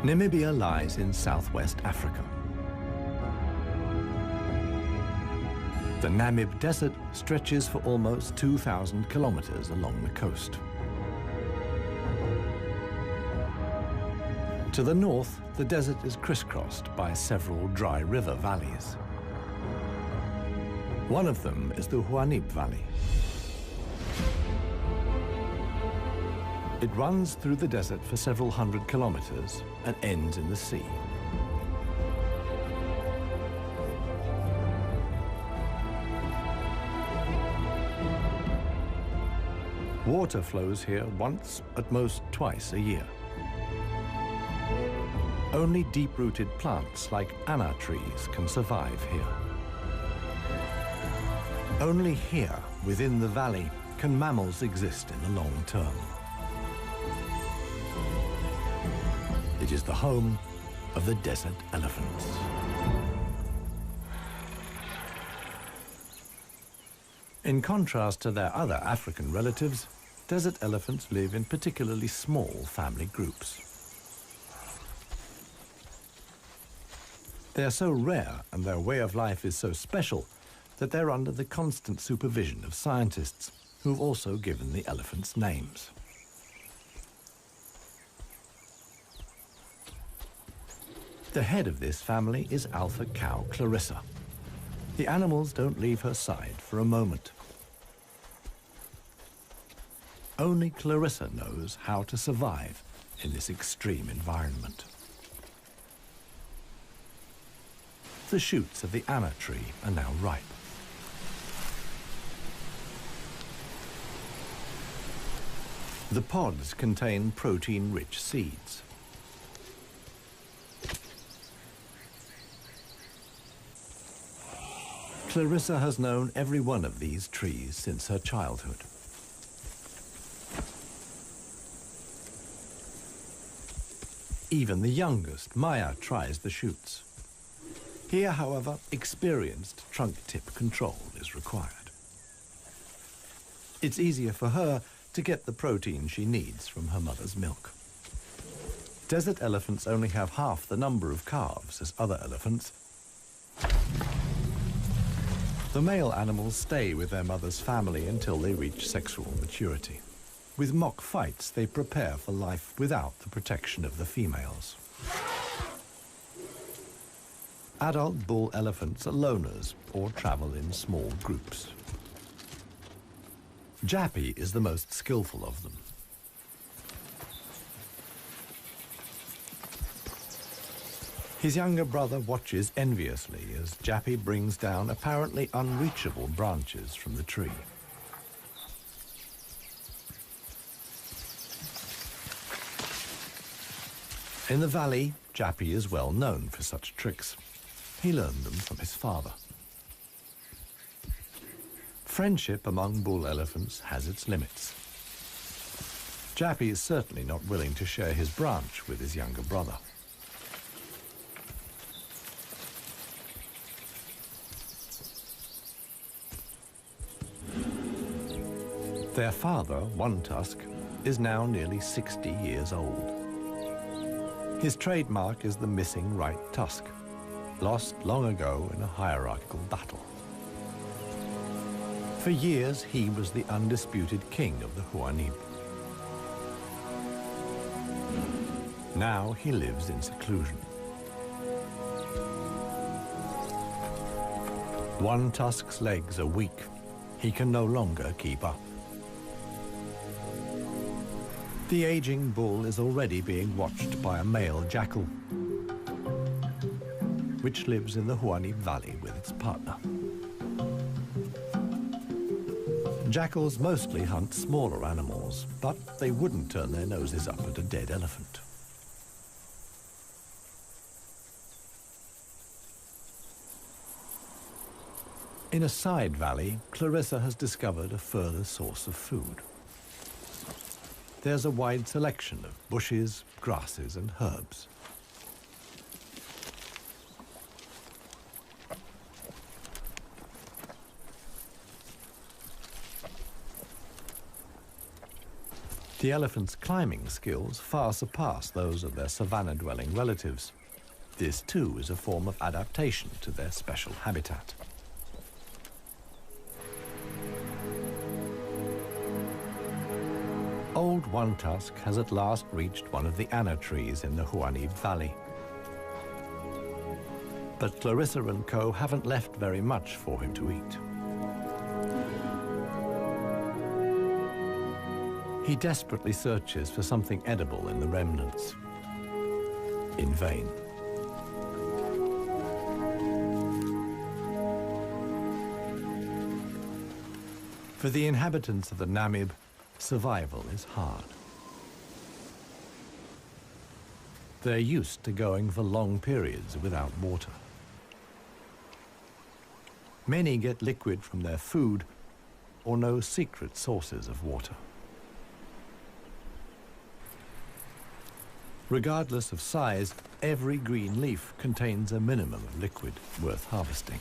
Namibia lies in southwest Africa. The Namib Desert stretches for almost 2,000 kilometers along the coast. To the north, the desert is crisscrossed by several dry river valleys. One of them is the Huanib Valley. It runs through the desert for several hundred kilometers and ends in the sea. Water flows here once, at most twice a year. Only deep-rooted plants like anna trees can survive here. Only here, within the valley, can mammals exist in the long term. It is the home of the desert elephants. In contrast to their other African relatives, desert elephants live in particularly small family groups. They are so rare and their way of life is so special that they're under the constant supervision of scientists who've also given the elephants names. The head of this family is alpha cow Clarissa. The animals don't leave her side for a moment. Only Clarissa knows how to survive in this extreme environment. The shoots of the anna tree are now ripe. The pods contain protein-rich seeds. Clarissa has known every one of these trees since her childhood. Even the youngest, Maya, tries the shoots. Here, however, experienced trunk tip control is required. It's easier for her to get the protein she needs from her mother's milk. Desert elephants only have half the number of calves as other elephants. The male animals stay with their mother's family until they reach sexual maturity. With mock fights, they prepare for life without the protection of the females. Adult bull elephants are loners or travel in small groups. Jappy is the most skillful of them. His younger brother watches enviously as Jappy brings down apparently unreachable branches from the tree. In the valley, Jappy is well known for such tricks. He learned them from his father. Friendship among bull elephants has its limits. Jappy is certainly not willing to share his branch with his younger brother. Their father, One Tusk, is now nearly 60 years old. His trademark is the missing right tusk, lost long ago in a hierarchical battle. For years, he was the undisputed king of the Huanib. Now he lives in seclusion. One Tusk's legs are weak. He can no longer keep up. The aging bull is already being watched by a male jackal, which lives in the Huanib Valley with its partner. Jackals mostly hunt smaller animals, but they wouldn't turn their noses up at a dead elephant. In a side valley, Clarissa has discovered a further source of food. There's a wide selection of bushes, grasses, and herbs. The elephants' climbing skills far surpass those of their savanna-dwelling relatives. This too is a form of adaptation to their special habitat. Old One Tusk has at last reached one of the anna trees in the Huanim Valley. But Clarissa and co haven't left very much for him to eat. He desperately searches for something edible in the remnants. In vain. For the inhabitants of the Namib, survival is hard. They're used to going for long periods without water. Many get liquid from their food or know secret sources of water. Regardless of size, every green leaf contains a minimum of liquid worth harvesting.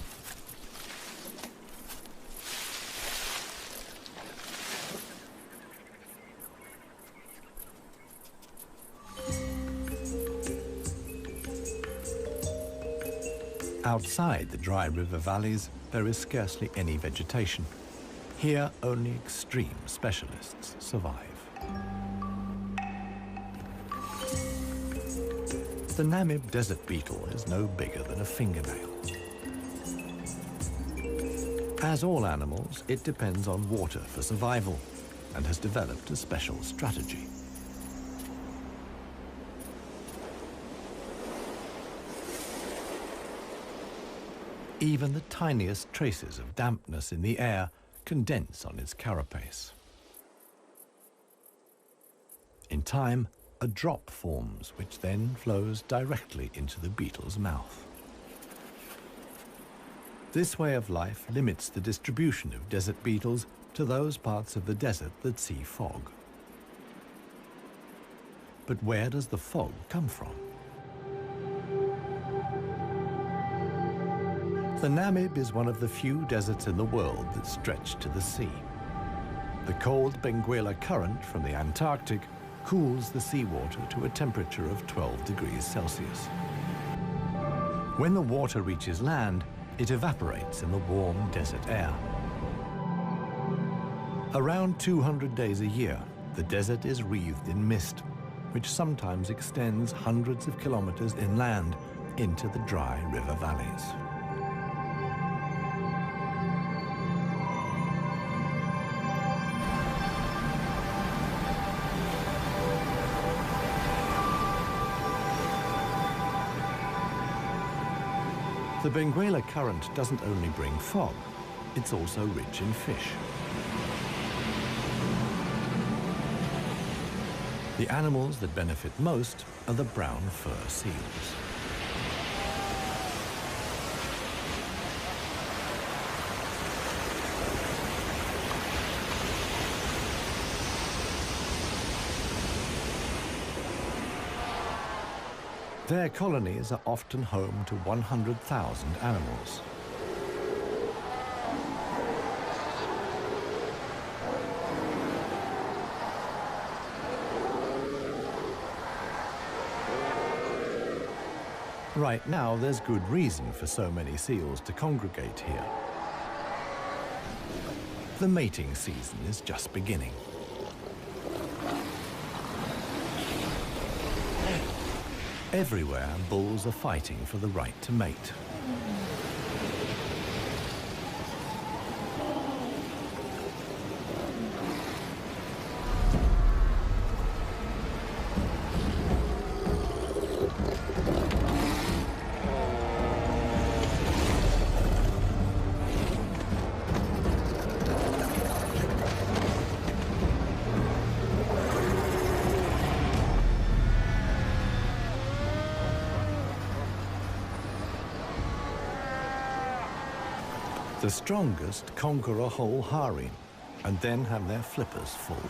Outside the dry river valleys, there is scarcely any vegetation. Here, only extreme specialists survive. The Namib desert beetle is no bigger than a fingernail. As all animals, it depends on water for survival and has developed a special strategy. Even the tiniest traces of dampness in the air condense on its carapace. In time, a drop forms, which then flows directly into the beetle's mouth. This way of life limits the distribution of desert beetles to those parts of the desert that see fog. But where does the fog come from? The Namib is one of the few deserts in the world that stretch to the sea. The cold Benguela current from the Antarctic cools the seawater to a temperature of 12 degrees Celsius. When the water reaches land, it evaporates in the warm desert air. Around 200 days a year, the desert is wreathed in mist, which sometimes extends hundreds of kilometers inland into the dry river valleys. The Benguela current doesn't only bring fog, it's also rich in fish. The animals that benefit most are the brown fur seals. Their colonies are often home to 100,000 animals. Right now, there's good reason for so many seals to congregate here. The mating season is just beginning. Everywhere, bulls are fighting for the right to mate. The strongest conquer a whole harem and then have their flippers full.